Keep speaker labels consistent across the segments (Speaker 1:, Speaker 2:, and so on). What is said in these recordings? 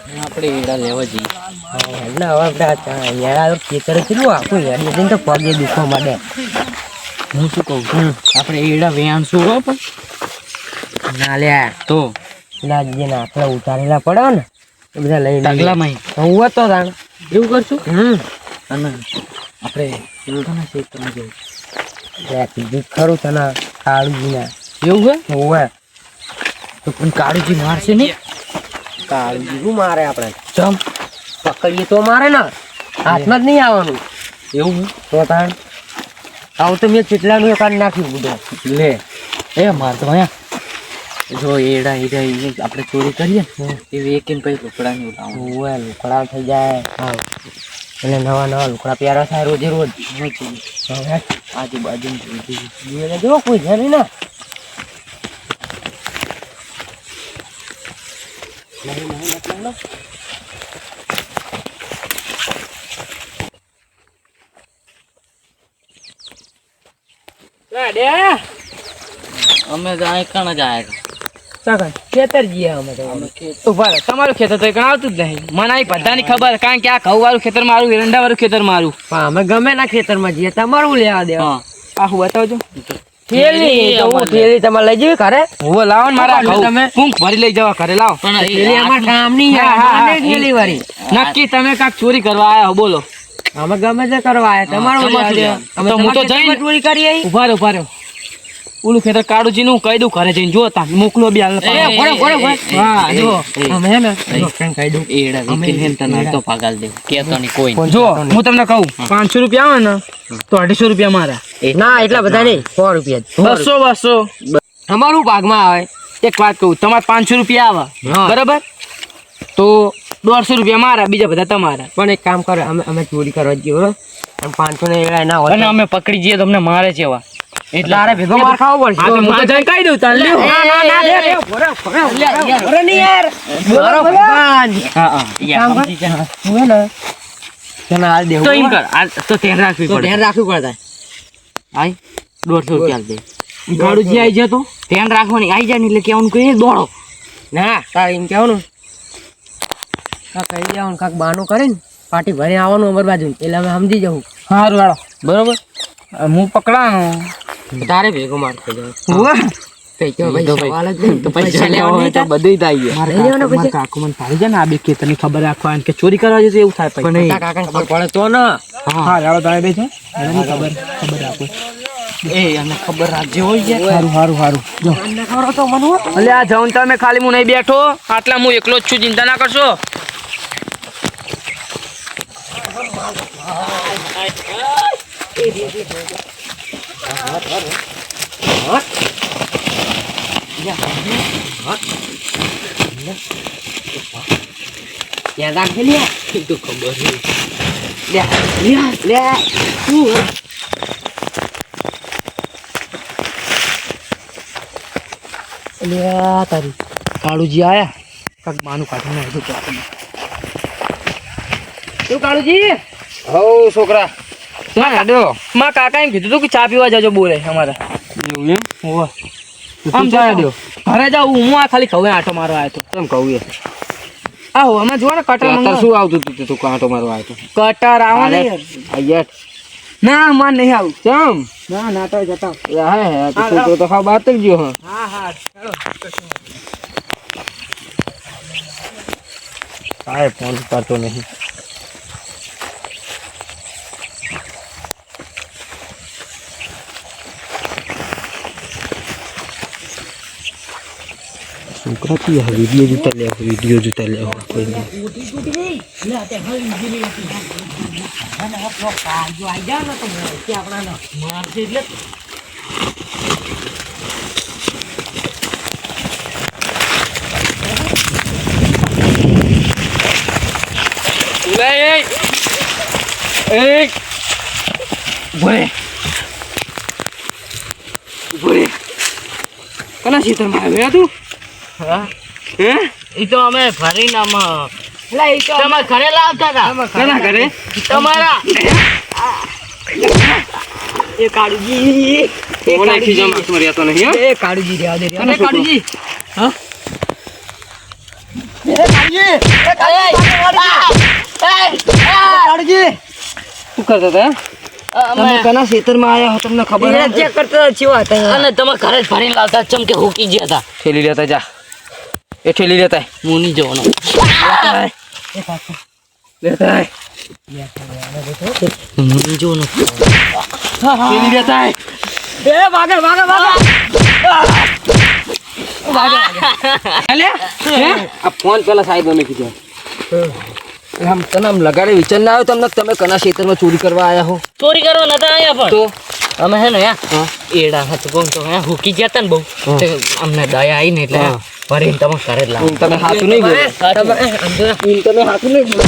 Speaker 1: આપણે એડા લેવા જઈએ.
Speaker 2: એટલે હવે આપણે યાર ખેતર કેટલું આખું યાર તો પગે દુખવા માંડે.
Speaker 1: હું શું કહું છું, આપણે એડા વેણશું હો પણ
Speaker 2: ના લ્યા
Speaker 1: તો
Speaker 2: પેલા જે આપણે ઉતારેલા પડે ને એ બધા લઈ
Speaker 1: ઢગલામાં
Speaker 2: હું તો તાણ
Speaker 1: એવું કરશું.
Speaker 2: અને
Speaker 1: આપણે કોના ખેતરમાં જવું?
Speaker 2: કીધું ખરું તને કાળુજીના
Speaker 1: એવું હે?
Speaker 2: હોવે
Speaker 1: તો પણ કાળુજી મારશે નહીં?
Speaker 2: કાળુજી શું મારે આપણે
Speaker 1: ચમ
Speaker 2: પકડીએ તો મારે ને હાથમાં જ નહીં આવવાનું.
Speaker 1: એવું
Speaker 2: તો તાણ આવું તો મેં કેટલાનું કાઢી નાખ્યું બધું.
Speaker 1: લે એ માર તો અહીંયા જો એડા એડા આપણે ચોરી કરીએ એ વેકીને પછી લુકડાની ઉડાવું.
Speaker 2: હોવે લુકડા થઈ જાય. હા એટલે નવા નવા લુકડા પ્યારા થાય રોજે રોજ.
Speaker 1: આજુબાજુ
Speaker 2: જો કોઈ છે નહીં ને.
Speaker 1: અમે જાય કણ જાય
Speaker 2: ખેતર જઈએ અમે તો.
Speaker 3: ઉભા તમારું ખેતર તો કણ આવતું જ નહીં. મને આ બધાની ખબર, કારણ કે આ ઘઉં વાળું ખેતર મારું, એરંડા વાળું ખેતર મારું.
Speaker 2: પણ અમે ગમે ના ખેતરમાં જઈએ તમારું લેવા દેવા.
Speaker 3: આ હું બતાવજો.
Speaker 2: થેલી તો હું થેલી તમારે લઈ જવી ઘરે.
Speaker 3: હું લાવો ને મારા ઘઉં
Speaker 2: તમે
Speaker 3: પૂંખ ભરી લઈ જવા ઘરે લાવો.
Speaker 2: થેલી અમારા કામની થેલી વાળી.
Speaker 3: નક્કી તમે કાંક ચોરી કરવા આયા હો, બોલો.
Speaker 2: અમે ગમે તે કરવા આવ્યા તમારું લેવા દેવા. અમે
Speaker 3: તો હું તો જઈને
Speaker 2: ચોરી કરીએ.
Speaker 3: ઉભા રહ્યો ઓલું ખેતર કાળુજી નું કહી દઉં ઘરે જઈને જો તા મોકલો બી હાલ. હા જો
Speaker 2: અમે હે ને કહી દઉં
Speaker 1: એડા વેકીને તને તો પાગાલ દે કેતો નહીં કોઈ.
Speaker 3: જો હું તમને કહું 500 રૂપિયા આવે ને તો 250 રૂપિયા મારા.
Speaker 2: ના એટલા બધા નહીં 100 રૂપિયા.
Speaker 3: 200 અમારું ભાગમાં આવે. એક વાત કહું, તમારે 500 રૂપિયા આવે બરાબર, તો 150 રૂપિયા મારા, બીજા બધા તમારા.
Speaker 2: પણ એક કામ કરો, અમે ચોરી કરવા જઈએ બરોબર. 500 ને એડા ના હોય
Speaker 3: અને અમે પકડી જઈએ તમને મારે છે એવા.
Speaker 2: એટલે આરે ભેગો માર ખાવો પડશે.
Speaker 3: હા, તો હું તો જઈને કહી દઉં તાર લ્યો.
Speaker 2: ના યાર મારો ભગવાન.
Speaker 1: હા યાર સમજી જા.
Speaker 2: હું હે ને તને હાલ દેવું
Speaker 3: તો એમ કર, આ તો ધ્યાન રાખવી
Speaker 2: તો
Speaker 3: પડે.
Speaker 2: ધ્યાન રાખવું પડે.
Speaker 1: આય 150 રૂપિયા દે.
Speaker 3: ગાડુજી આવી જાય તો ધ્યાન રાખવાની. આવી જાય ને એટલે કેવાનું કે દોડો.
Speaker 2: ના તાર એમ કહેવાનું કાક કહી દેવાનું, કાક બાનું કરીને પાટી ભરી આવવાનું અમારી બાજુ, એટલે અમે સમજી જવું.
Speaker 3: સારું હાલો બરોબર. હું પકડાનો
Speaker 2: તારે ભેગો માર થઈ જાય.
Speaker 1: તો પૈસા લેવા હોય તો બધું થાય.
Speaker 3: મારા કાકુ મને પાડી જાય ને આ બે ખેતરની ખબર રાખવા કે ચોરી કરવા જશે એવું થાય પછી.
Speaker 1: પણ
Speaker 2: કાકાને ખબર પડે તો ને.
Speaker 3: હા હાલો તમે બે છે એની ખબર રાખો.
Speaker 1: એ અને ખબર રાખજે હોય છે.
Speaker 3: સારું જો અલે આ જાઉં તમે ખાલી હું નહીં બેઠો, આટલા હું એકલો જ છું, ચિંતા ના કરશો.
Speaker 2: ત્યાં રાખી લે
Speaker 1: તો ખબર નહીં.
Speaker 2: લે શું
Speaker 3: તારી કાળુજી આયા કાક માનું કાઢી નાખ્યું.
Speaker 2: શું કાળુજી?
Speaker 3: હો છોકરા મારા કાકા એમ કીધું તું કે ચા પીવા જજો બોલે અમારા. આમ જવા દો ઘરે જાવ. હું આ ખાલી કહું આટો મારવા આવ્યો હતો.
Speaker 1: કેમ કહું એ
Speaker 3: આવો અમે જોવા ને કટર
Speaker 1: શું આવતું તું તું કાંટો મારવા આવ્યો
Speaker 3: કટર આવો ને
Speaker 1: યાર?
Speaker 3: ના માન નહીં આવું.
Speaker 1: કેમ?
Speaker 3: ના ના તો જતા.
Speaker 1: હે તો તો હા બાત જ ગયો.
Speaker 3: હા હા
Speaker 1: કાંઈ ફોન કરતો નહીં. છોકરા થી વિડીયો જોતા લે કોઈ નહીં.
Speaker 3: કના ક્ષેત્રમાં આવ્યા તું?
Speaker 1: એ તો અમે ફરીને આમાં
Speaker 3: તમારા ઘરે લાવતા હતા. કોના ઘરે? તમારા. એ કાળુજી
Speaker 1: કોને ખીજામાં મર્યા તો નહીં.
Speaker 2: એ કાળુજી રહેવા દે.
Speaker 3: કાળુજી. હા
Speaker 2: એ કાળુજી
Speaker 3: શું કરતા હતા તમે કના ખેતરમાં આયા હો તમને ખબર
Speaker 2: હીરા ચેક કરતો ચેવા હતા
Speaker 1: અને તમે ઘરે જ ભરીને લાવતા ચમ કે હુકી ગયા હતા.
Speaker 3: ઠેલી લેતા જા એ ઠેલી લેતા
Speaker 1: હું નહીં જવાનો.
Speaker 3: લેતા
Speaker 1: હું નહીં જવાનો.
Speaker 3: ઠેલી લેતા
Speaker 2: એ ભાગે ભાગે ભાગે
Speaker 3: અલે હે આ ફોન પેલા સાહેબ અમે કીધો આમ તને આમ લગાડે વિચાર ના આવ્યો તમને તમે કના ખેતરમાં ચોરી કરવા આયા હો
Speaker 1: ચોરી કરવા નતા આયા પણ
Speaker 3: તો
Speaker 1: અમે હે ને એડા હતું કોણ તો હે હુકી ગયા હતા ને બહુ તે અમને દયા આવી ને એટલે ભરીને તમે ઘરે જ લાવો.
Speaker 3: તમે હાથું નહીં બોલો તમે હાથું નહીં બોલો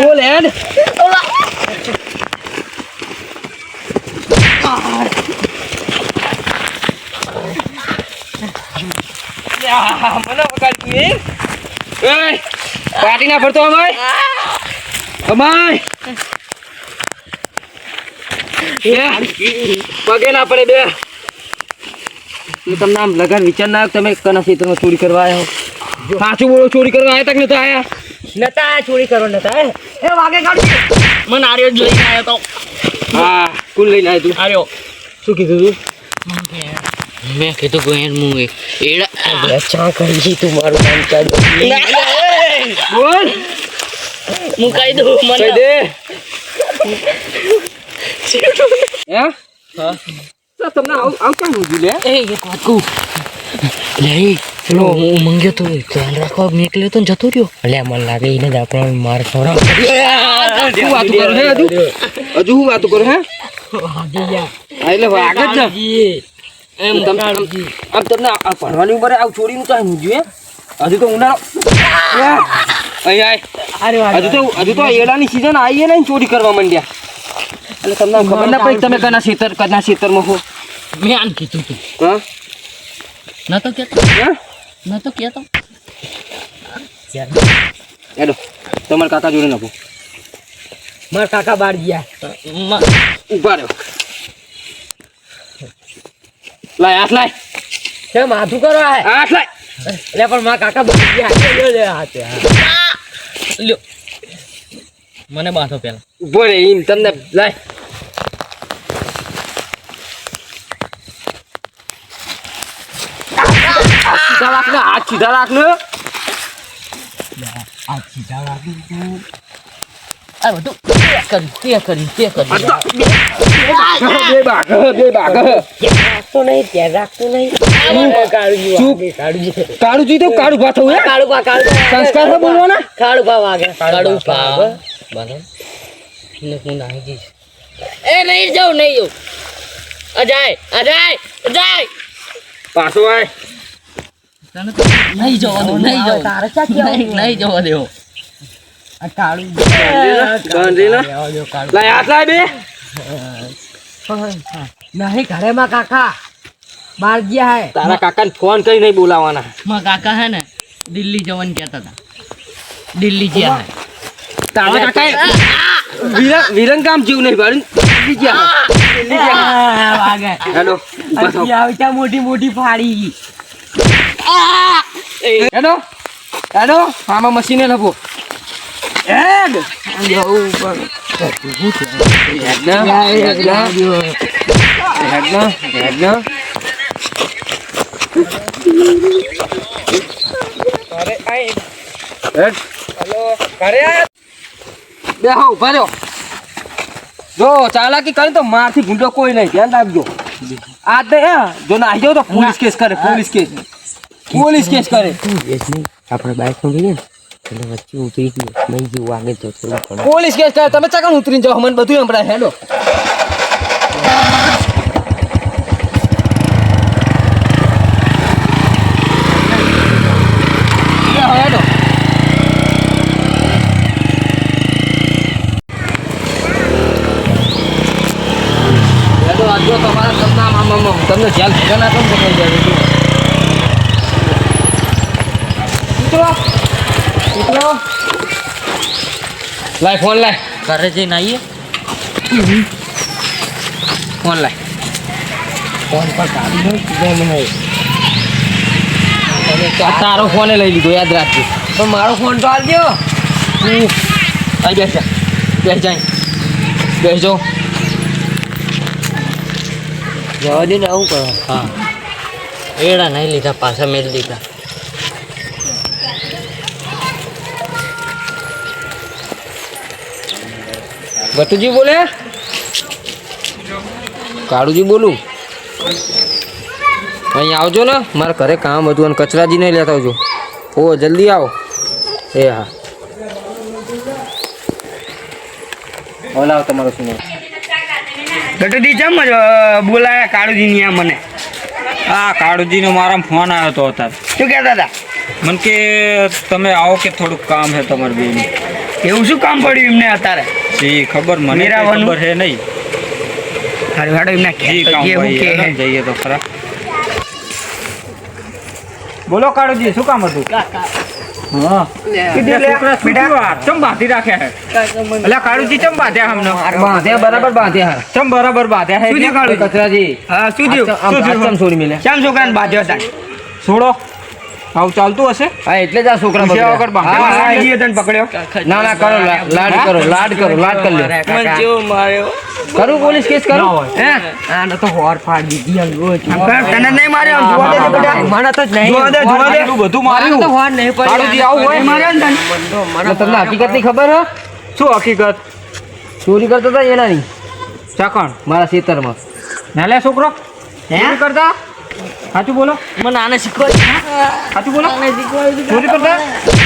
Speaker 3: બોલ હેડ મને વગાડતી એ પાટી ના ફરતો અમાય અમાય પગે ના પડે બે તમને આમ લગાડ વિચાર ના આવ્યો તમે કના ખેતરમાં ચોરી કરવા આવ્યા હો સાચું બોલો ચોરી કરવા આવ્યા તક નતા આયા
Speaker 2: નતા આયા ચોરી કરો નતા એ વાગે કાઢ
Speaker 1: મને આર્યો જ લઈને આવ્યો તો.
Speaker 3: હા કોણ લઈને આવ્યો તું
Speaker 1: આર્યો
Speaker 3: શું કીધું તું
Speaker 1: મેં કીધું ગોયન હું એડા
Speaker 2: ચા કરી તું મારું કામ ચાલ
Speaker 3: બોલ
Speaker 1: હું કહી દઉં
Speaker 3: કહી
Speaker 1: મને
Speaker 3: દે હે હા તો તમને આવું કામ હોજુ લે
Speaker 1: એ એક વાત કહું લે પેલો હું મંગ્યો તો ધ્યાન રાખવા નીકળ્યો તો ને જતો રહ્યો.
Speaker 2: એટલે મને લાગે એને જ આપણો માર ખવડાવ
Speaker 3: શું વાતું કરો હે હજુ શું વાતું કરો હે એટલે આગળ જ આમ તમને આ ભણવાની ઉંમરે આવું છોડીનું તો નહીં જોઈએ હજુ તો ઉનાળો હજુ તો એડાની સિઝન આવી ને ચોરી કરવા માંડ્યા એટલે તમને ખબર ના પડી તમે કના ખેતરમાં હો
Speaker 1: મેં આને કીધું તું
Speaker 3: હા
Speaker 1: નતો કેતો નતો કેતો
Speaker 3: એડો તમારા કાકા જોડે નાખો
Speaker 2: મારા કાકા બાર ગયા
Speaker 3: ઉભા રહ્યો લાય હાથ લાય
Speaker 2: કેમ માથું કરો હે
Speaker 3: હાથ લાય
Speaker 2: એટલે પણ મારા કાકા બાર ગયા લે હાથે
Speaker 1: લ્યો મને બાંધો પેલા
Speaker 3: ઉભો રે એમ તમને લાય સીધા રાખ ને હાથ સીધા રાખ ને
Speaker 1: આ બધું તે કરી
Speaker 3: બે બાગ
Speaker 2: રાખતો નહીં ત્યાં રાખતો નહીં
Speaker 3: કાળું જીતો કાળું ભા થવું
Speaker 2: કાળું પા
Speaker 3: સંસ્કાર છે બોલવાના
Speaker 2: કાળું પા વાગે
Speaker 1: કાળું પા બાંધો ને હું નાહી જઈશ. એ નહીં જાઉં અજાય
Speaker 3: પાછો આય
Speaker 1: નહીં જવાનું નહીં જવા દેવો.
Speaker 2: કાળું
Speaker 3: બાંધી ને લાય હાથ લાય બે
Speaker 2: નહીં ઘરે માં કાકા બાર ગયા હે
Speaker 3: તારા કાકાને ફોન કરી નહીં બોલાવાના
Speaker 1: મારા કાકા હે ને દિલ્હી જવાનું કહેતા હતા. દિલ્હી ગયા હે
Speaker 3: તારા કાકા વિરન કામ જીવ નહીં ભાડું દિલ્હી ગયા
Speaker 2: વાગે
Speaker 3: હેલો
Speaker 2: ત્યાં મોટી મોટી ફાડી
Speaker 3: હેલો હેલો આમાં મશીને લખો હેડ બેહો ઉભા રહ્યો જો ચાલાકી કરે તો મારથી ભૂંડો કોઈ નહીં ધ્યાન રાખજો આ તો જો ના આવી જાવ તો પોલીસ કેસ કરે પોલીસ કેસ કરે
Speaker 2: આપણે બાઈક માં જઈએ એટલે વચ્ચે ઉતરી ગયો નહીં જેવું આગળ તો થોડું ઘણું
Speaker 3: પોલીસ કેસ કરે તમે ચાકણ ઉતરીને જાઓ મને બધું હમણાં હેડો તમને જેલ ભેગા ના કેમ પકડી જાય લાય ફોન લાય
Speaker 1: ઘરે જઈને આવીએ
Speaker 3: ફોન લાય
Speaker 2: ફોન પર કાઢી દો સીધો મને તમે
Speaker 3: આ તારો ફોને લઈ લીધો યાદ રાખજો.
Speaker 2: પણ મારો ફોન તો આલજો.
Speaker 3: અહીં બેસ જા. બેસ જાય. બેસજો.
Speaker 2: જવા દે ને આવું કરો.
Speaker 1: હા એડા નહીં લીધા પાછા મેલ લીધા.
Speaker 3: ભતુજી બોલે? કાળુજી બોલું. અહીં આવજો ને, મારા ઘરે કામ હતું અને કચરાજી નહીં લેતા આવજો. ઓ જલ્દી આવો. એ હા બોલાવો તમારો શું નામ?
Speaker 4: ગટુજી ચમ બોલાયા કાળુજી આ મને?
Speaker 5: હા કાળુજીનો મારા ફોન આવ્યો હતો અત્યારે.
Speaker 4: શું કહેતા હતા?
Speaker 5: મને કે તમે આવો કે થોડુંક કામ છે તમારે બેનું.
Speaker 4: એવું શું કામ પડ્યું એમને અત્યારે?
Speaker 5: જી ખબર મને કઈ
Speaker 4: મેરાવાનું?
Speaker 5: ખબર છે નહીં.
Speaker 4: હારું હાડો એમને
Speaker 5: જી કામ
Speaker 4: એવું
Speaker 5: ભાઈ
Speaker 4: કે
Speaker 5: હેડો જઈએ તો ખરા. બોલો કાળુજી શું કામ હતું? હા
Speaker 4: કીધું લે, બેટા.
Speaker 5: ચમ બાંધી રાખ્યા છે? એટલે કાળુજી ચમ બાંધ્યા અમને?
Speaker 3: બાંધ્યા બરાબર બાંધ્યા.
Speaker 5: ચમ બરાબર બાંધ્યા
Speaker 4: શું
Speaker 5: છે?
Speaker 4: થયું કાળુજી?
Speaker 3: કચરાજી
Speaker 4: હા શું થયું?
Speaker 3: આમ ચમ છોડી મેલે.
Speaker 4: શ્યામ છોકરાને બાંધ્યો હતા?
Speaker 5: છોડો આવું ચાલતું હશે?
Speaker 3: હા એટલે જ આ છોકરા
Speaker 5: પૂછ્યા વગર
Speaker 3: બગડ્યા.
Speaker 5: બાંધ્યા.
Speaker 3: હા, હા,
Speaker 4: કાળુજીએ તને પકડ્યો?
Speaker 3: ના ના કરો લાડ કરો લાડ કરી લ્યો. કરું પોલીસ કેસ
Speaker 5: ના
Speaker 3: કરું?
Speaker 5: હોય.
Speaker 4: હે?
Speaker 2: આને તો હોર ફાડી દીધી આમ રોજ.
Speaker 4: આમ કર, તને નહીં માર્યો? આમ જોવા દે બેટા.
Speaker 2: મને તો જ નહીં.
Speaker 4: જોવા દે, જોવા દે.
Speaker 5: આટલું બધું
Speaker 2: મને તો
Speaker 5: માર્યું.
Speaker 2: હોર નહીં પડી.
Speaker 5: કાળુજી આવું હોય?
Speaker 4: નહીં માર્યો ને તને?
Speaker 3: એટલે તમને હકીકતની ખબર હે?
Speaker 5: શું હકીકત?
Speaker 3: ચોરી કરતો હતા એનાની
Speaker 5: ચાકણ
Speaker 3: મારા ખેતરમાં.
Speaker 5: ના લે છોકરો ચોરી કરતા? સાચું બોલો.
Speaker 2: મને આને શીખવાડી.
Speaker 5: સાચું બોલો. ચોરી કરતા?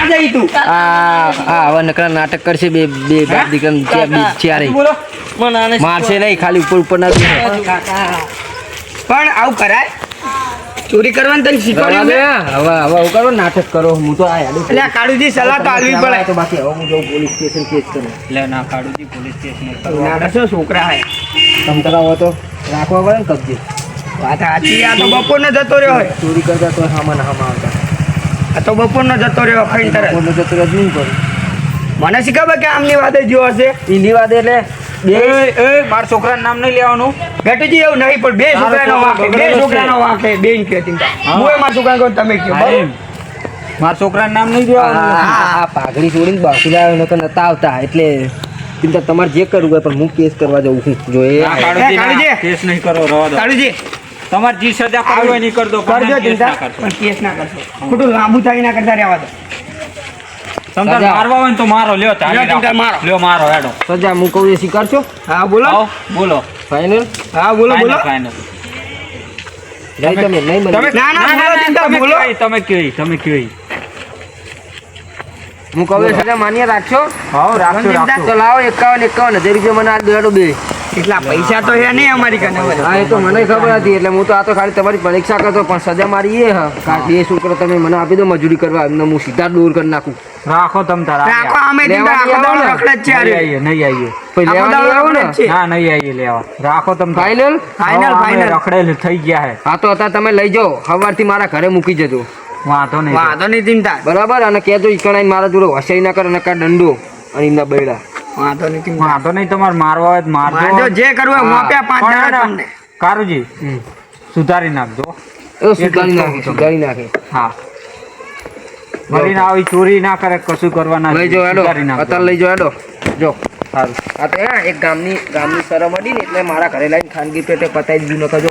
Speaker 4: આ જઈ તું.
Speaker 3: આ હવે નકરા નાટક કરશે બે બે બાપ દીકરાને ચારે
Speaker 5: સાચું બોલો.
Speaker 2: મને આને
Speaker 3: મારશે નહીં, ખાલી ઉપર ઉપર ના
Speaker 4: પણ આવું કરાય? ચોરી કરવાની તને શીખવાડ્યું
Speaker 3: હવે
Speaker 4: મેં?
Speaker 3: હવે હું કરો નાટક કરો. હું તો આ યાદ
Speaker 4: એટલે આ કાળુજી સલાહ તો આલવી પડે.
Speaker 3: તો બાકી હવે હું જાઉં પોલીસ સ્ટેશન કેસ કરું.
Speaker 5: લે ના કાળુજી પોલીસ સ્ટેશન
Speaker 4: નાના શું છોકરા હે?
Speaker 3: તમ કરાવો તો રાખવા પડે ને કબજે.
Speaker 4: વાત સાચી. આ તો બપોરનો જતો રહ્યો હોય.
Speaker 3: ચોરી કરતા તો હામાં આવતા.
Speaker 4: આ તો બપોરનો જતો રહ્યો ખાઈને તરત.
Speaker 3: કોઈને જતો રહે જ નહીં કરું.
Speaker 4: મને શી ખબર કે આમની વાતે જો હશે?
Speaker 3: ઈંડી વાત એટલે બે
Speaker 5: એ મારા છોકરાનું નામ નહીં લેવાનું.
Speaker 4: ગટુજી એવું નહીં, પણ બે છોકરાનો વાંક હે. બે છોકરાનો વાંક હે. બેન કે ચિંતા. હું એ મારા છોકરાને કહું, તમે કહો.
Speaker 5: હા, એમ. મારા છોકરાનું નામ નહીં લેવાનું.
Speaker 3: આ પાઘડી છોડીને બાકી લાવ્યો નકર નતા આવતા. એટલે ચિંતા તમારે જે કરવું હોય, પણ હું કેસ કરવા જઉં છું. જો એ
Speaker 5: ના, કાળુજી, ના,
Speaker 4: કાળુજી.
Speaker 5: કેસ નહીં કરો, રહેવા દો.
Speaker 4: કાળુજી
Speaker 5: તમારે જે સજા કરવી હોય નહીં કરતો,
Speaker 4: કરજો
Speaker 5: પણ કેસ
Speaker 4: ચિંતા,
Speaker 5: ના કરશો.
Speaker 4: પણ કેસ ના કરશો. ખોટું લાંબુ થાય ના કરતા રહેવા દો.
Speaker 5: તમને
Speaker 3: સજા.
Speaker 5: મારવા હોય ને તો મારો લ્યો ચાલી
Speaker 4: લ્યો, ચિંતા,
Speaker 5: રાખો.
Speaker 4: મારો.
Speaker 5: લ્યો મારો હેડો.
Speaker 3: સજા હું કહું એ સ્વીકારશો?
Speaker 4: હા બોલો.
Speaker 5: આવો, બોલો.
Speaker 3: ફાઇનલ?
Speaker 4: હા બોલો બોલો.
Speaker 5: Final.
Speaker 3: નહીં તમે નહીં મને.
Speaker 5: તમે
Speaker 4: ના, ના, બોલો, ચિંતા,
Speaker 5: તમે
Speaker 4: બોલો.
Speaker 5: કયો, તમે કયો, તમે કયો.
Speaker 3: હું કહું એ સજા માન્ય રાખશો?
Speaker 5: હાઉ, રાખજો,
Speaker 4: ચિંતા.
Speaker 5: રાખજો.
Speaker 3: તો લાવો 51,000 રૂપિયા મને આ દેડો બે.
Speaker 4: એટલા પૈસા તો હે નહીં અમારી કને હવે.
Speaker 3: હા એ તો મને ખબર હતી. એટલે હું તો આ તો ખાલી તમારી પરીક્ષા કરતો, પણ સજા મારી એ હા કારણ એ છોકરો તમે મને આપી દો મજૂરી કરવા, એમને હું સીધા દૂર કરી નાખું.
Speaker 5: રાખો તમ તારા.
Speaker 4: આખો આમે ચિંતા,
Speaker 3: લેવાની
Speaker 4: આખો દાડો
Speaker 3: આવો ને.
Speaker 4: રખડે જ છે
Speaker 5: નહીં
Speaker 4: હારે.
Speaker 5: આવીએ, નહીં આવીએ.
Speaker 3: પછી
Speaker 4: આખો
Speaker 3: લેવાની
Speaker 4: દાડો
Speaker 3: આવો ને.
Speaker 4: રખડે જ છે.
Speaker 5: ના, નહીં આવીએ લેવા. રાખો તમ તારા.
Speaker 3: ફાઇનલ?
Speaker 4: ફાઇનલ,
Speaker 5: હવે
Speaker 4: ફાઇનલ.
Speaker 5: અમે રખડેલ થઈ ગયા હે.
Speaker 3: હા તો અત્યારે તમે લઈ જાઓ, સવારથી મારા ઘરે મૂકી જજો.
Speaker 5: વાંધો નહીં.
Speaker 4: વાંધો નહીં ચિંતા.
Speaker 3: બરાબર? અને કહેજો ઈકણાઈને મારા જોડે હોશિયારી ના કરે, નકા દંડો અને એમના બૈડા.
Speaker 4: વાંધો નહીં ચિંતા.
Speaker 5: વાંધો નહીં, તમારે મારવા હોય તો મારજો.
Speaker 4: વાંધો જે કરવું હોય હું આપ્યા 5
Speaker 5: પણ
Speaker 4: દાડા
Speaker 5: ના,
Speaker 4: તમને.
Speaker 5: કારુજી સુધારી નાખજો.
Speaker 3: એ સુધારી નાખે, સુધારી નાખે.
Speaker 5: હા, મળીને આવી ચોરી ના કરે, કશું કરવા ના
Speaker 3: લઈ જાઓ હેડો,
Speaker 5: સુધારી નાખજો.
Speaker 3: અત્યારે લઈ જાઓ હેડો. જો
Speaker 5: સારું.
Speaker 3: આ તો હા એક ગામની શરમ હતી ને એટલે મારા ઘરે લઈને ખાનગી પેટે પતાવી દીધું. નકર જો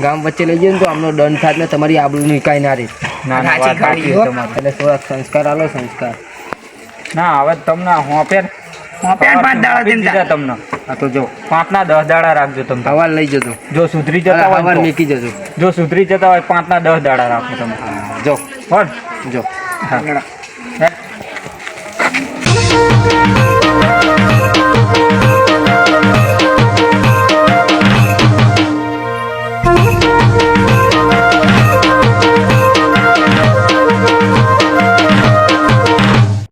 Speaker 3: ગામ વચ્ચે લઈ જઈએ ને તો આમનો દંડ થાય ને તમારી આબરૂ કાંઈ ના રહે.
Speaker 5: ના, ના,
Speaker 4: સાચી
Speaker 5: વાત
Speaker 4: કાઢી
Speaker 5: સાચી
Speaker 4: હો.
Speaker 5: તમારી.
Speaker 3: એટલે થોડા સંસ્કાર આલો, સંસ્કાર.
Speaker 5: ના, હવે તમને હોંપ્યા
Speaker 4: આપ્યા 5 દાડા
Speaker 5: આપી
Speaker 4: ચિંતા.
Speaker 5: દીધા તમને.
Speaker 3: આ તો જો
Speaker 5: 5 ના 10 દાડા રાખજો તમે.
Speaker 3: હવાર લઈ જજો,
Speaker 5: જો સુધરી જતા
Speaker 3: હવાર
Speaker 5: હોય તો.
Speaker 3: મેકી જજો.
Speaker 5: જો સુધરી જતા હોય 5 ના 10 દાડા રાખો તમે.
Speaker 3: જો
Speaker 5: હોર
Speaker 3: જો
Speaker 5: હા. હે?